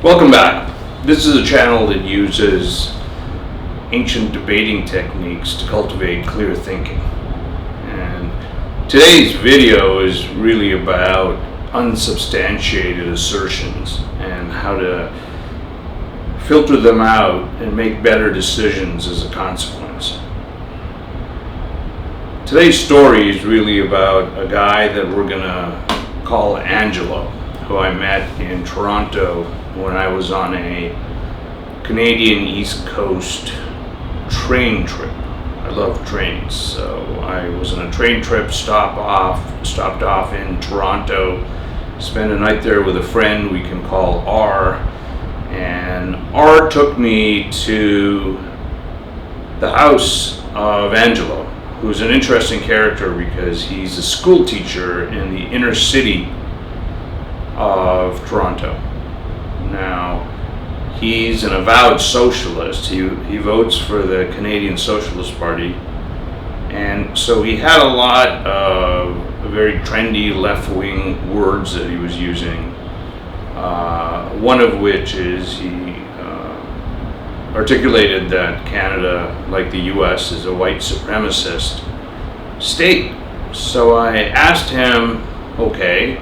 Welcome back. This is a channel that uses ancient debating techniques to cultivate clear thinking. And today's video is really about unsubstantiated assertions and how to filter them out and make better decisions as a consequence. Today's story is really about a guy that we're going to call Angelo, who I met in Toronto when I was on a Canadian East Coast train trip. I love trains, so I was on a train trip, stopped off in Toronto, spent a night there with a friend we can call R, and R took me to the house of Angelo, who's an interesting character because he's a school teacher in the inner city of Toronto. Now, he's an avowed socialist. He votes for the Canadian Socialist Party, and so he had a lot of very trendy left-wing words that he was using. One of which is he articulated that Canada, like the U.S., is a white supremacist state. So I asked him, okay,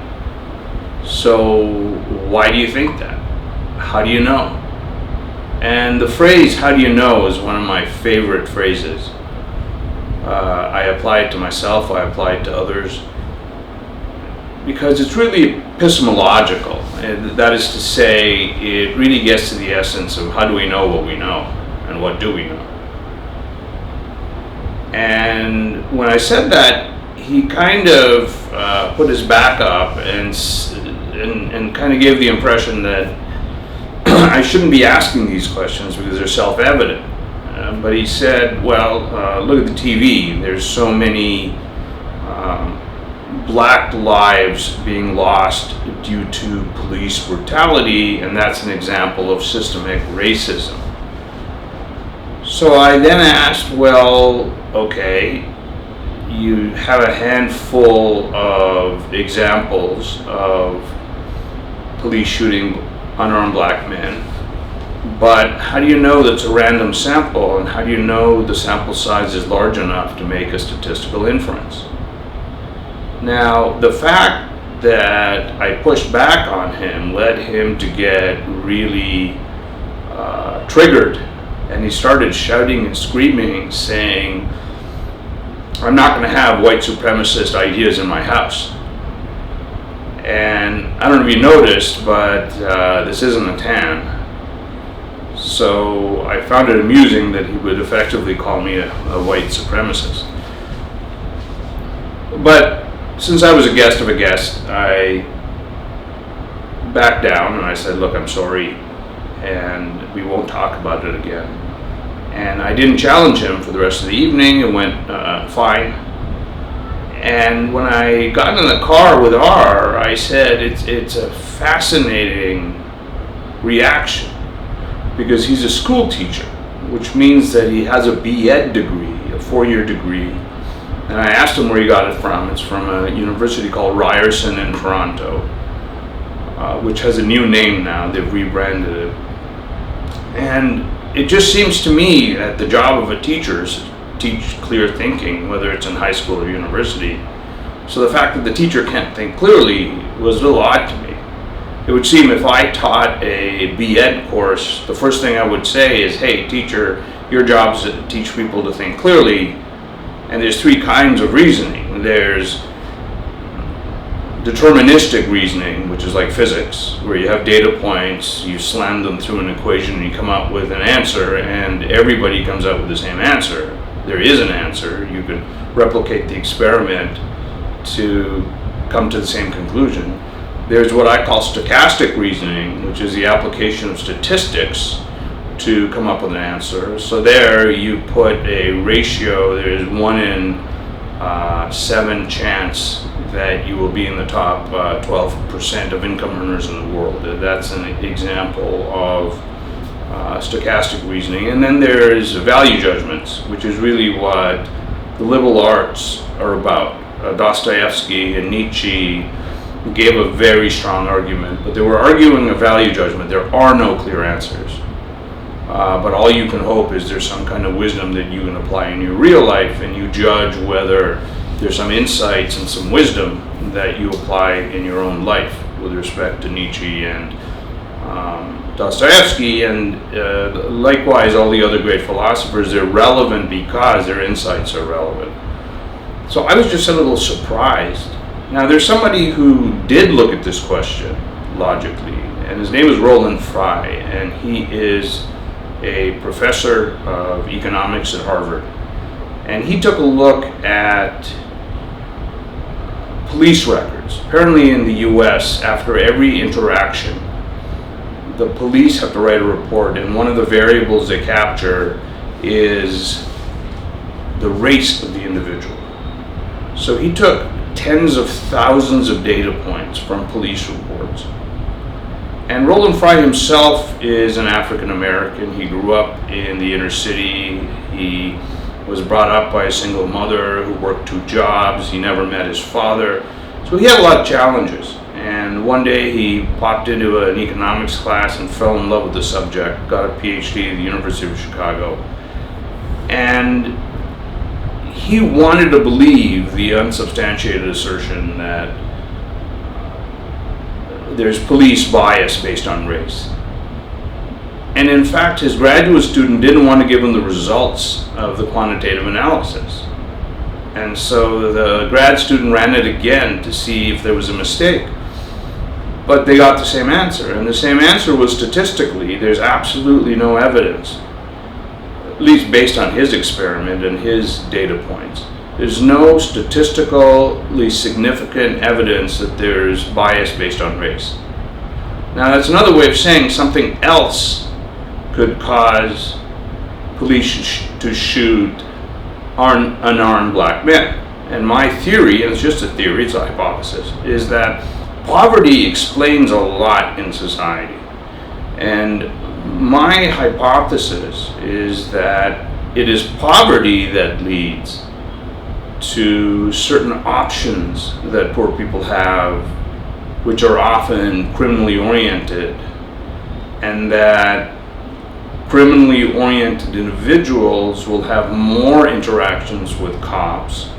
so why do you think that? How do you know? And the phrase, how do you know, is one of my favorite phrases. I apply it to myself, I apply it to others, because it's really epistemological. And that is to say, it really gets to the essence of how do we know what we know, and what do we know. And when I said that, he kind of put his back up and kind of gave the impression that I shouldn't be asking these questions because they're self-evident. But he said, well, look at the TV. There's so many black lives being lost due to police brutality, and that's an example of systemic racism. So I then asked, well, okay, you have a handful of examples of police shooting unarmed black men, but how do you know that's a random sample, and how do you know the sample size is large enough to make a statistical inference? Now, the fact that I pushed back on him led him to get really triggered, and he started shouting and screaming, saying, I'm not going to have white supremacist ideas in my house. And I don't know if you noticed, but this isn't a tan. So I found it amusing that he would effectively call me a white supremacist. But since I was a guest of a guest, I backed down and I said, look, I'm sorry, and we won't talk about it again. And I didn't challenge him for the rest of the evening. It went fine. And when I got in the car with R, I said it's a fascinating reaction because he's a school teacher, which means that he has a B.Ed degree, a 4-year degree. And I asked him where he got it from. It's from a university called Ryerson in Toronto, which has a new name now. They've rebranded it. And it just seems to me that the job of a teacher is to teach clear thinking, whether it's in high school or university. So the fact that the teacher can't think clearly was a little odd to me. It would seem if I taught a B.Ed course, the first thing I would say is, hey, teacher, your job is to teach people to think clearly. And there's 3 kinds of reasoning. There's deterministic reasoning, which is like physics, where you have data points, you slam them through an equation, and you come up with an answer, and everybody comes up with the same answer. There is an answer. You can replicate the experiment to come to the same conclusion. There's what I call stochastic reasoning, which is the application of statistics to come up with an answer. So there you put a ratio. There's 1 in 7 chance that you will be in the top 12% of income earners in the world. That's an example of stochastic reasoning. And then there's value judgments, which is really what the liberal arts are about. Dostoevsky and Nietzsche gave a very strong argument, but they were arguing a value judgment. There are no clear answers. But all you can hope is there's some kind of wisdom that you can apply in your real life, and you judge whether there's some insights and some wisdom that you apply in your own life with respect to Nietzsche and Dostoevsky, and likewise all the other great philosophers. They're relevant because their insights are relevant. So I was just a little surprised. Now there's somebody who did look at this question logically, and his name is Roland Fryer, and he is a professor of economics at Harvard. And he took a look at police records. Apparently in the US, after every interaction, the police have to write a report, and one of the variables they capture is the race of the individual. So he took tens of thousands of data points from police reports. And Roland Fryer himself is an African American. He grew up in the inner city. He was brought up by a single mother who worked 2 jobs. He never met his father. So he had a lot of challenges. And one day he popped into an economics class and fell in love with the subject, got a PhD at the University of Chicago. And he wanted to believe the unsubstantiated assertion that there's police bias based on race. And in fact, his graduate student didn't want to give him the results of the quantitative analysis. And so the grad student ran it again to see if there was a mistake. But they got the same answer, and the same answer was statistically, there's absolutely no evidence, at least based on his experiment and his data points. There's no statistically significant evidence that there's bias based on race. Now that's another way of saying something else could cause police to shoot unarmed black men. And my theory, and it's just a theory, it's a hypothesis, is that poverty explains a lot in society. And my hypothesis is that it is poverty that leads to certain options that poor people have, which are often criminally oriented, and that criminally oriented individuals will have more interactions with cops.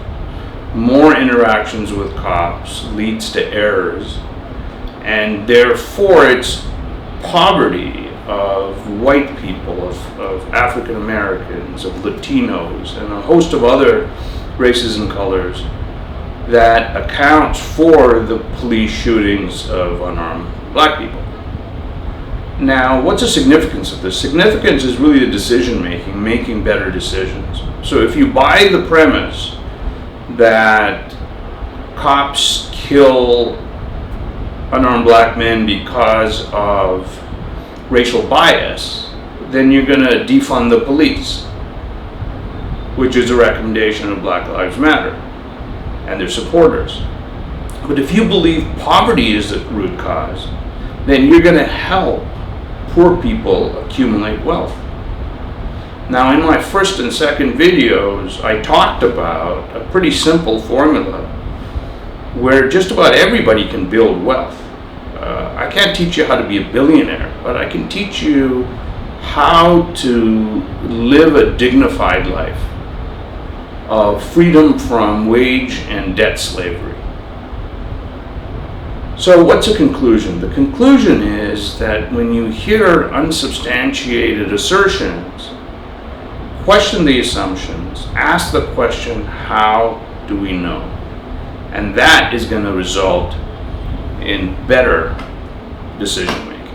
More interactions with cops leads to errors, and therefore it's poverty of white people, of African Americans, of Latinos, and a host of other races and colors that accounts for the police shootings of unarmed black people. Now, what's the significance of this? Significance is really the decision making better decisions. So if you buy the premise that cops kill unarmed black men because of racial bias, then you're going to defund the police, which is a recommendation of Black Lives Matter and their supporters. But if you believe poverty is the root cause, then you're going to help poor people accumulate wealth. Now, in my first and second videos, I talked about a pretty simple formula where just about everybody can build wealth. I can't teach you how to be a billionaire, but I can teach you how to live a dignified life of freedom from wage and debt slavery. So what's the conclusion? The conclusion is that when you hear unsubstantiated assertions, question the assumptions, ask the question, how do we know? And that is going to result in better decision making.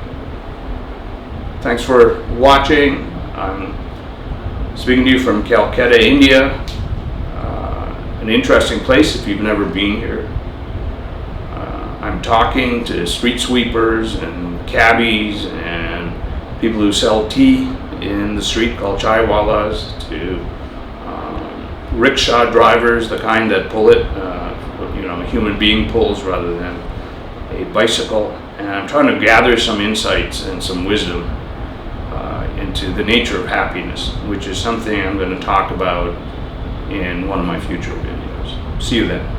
Thanks for watching. I'm speaking to you from Calcutta, India. An interesting place if you've never been here. I'm talking to street sweepers and cabbies and people who sell tea in the street called chaiwalas, to rickshaw drivers, the kind that pull it, a human being pulls rather than a bicycle. And I'm trying to gather some insights and some wisdom into the nature of happiness, which is something I'm going to talk about in one of my future videos. See you then.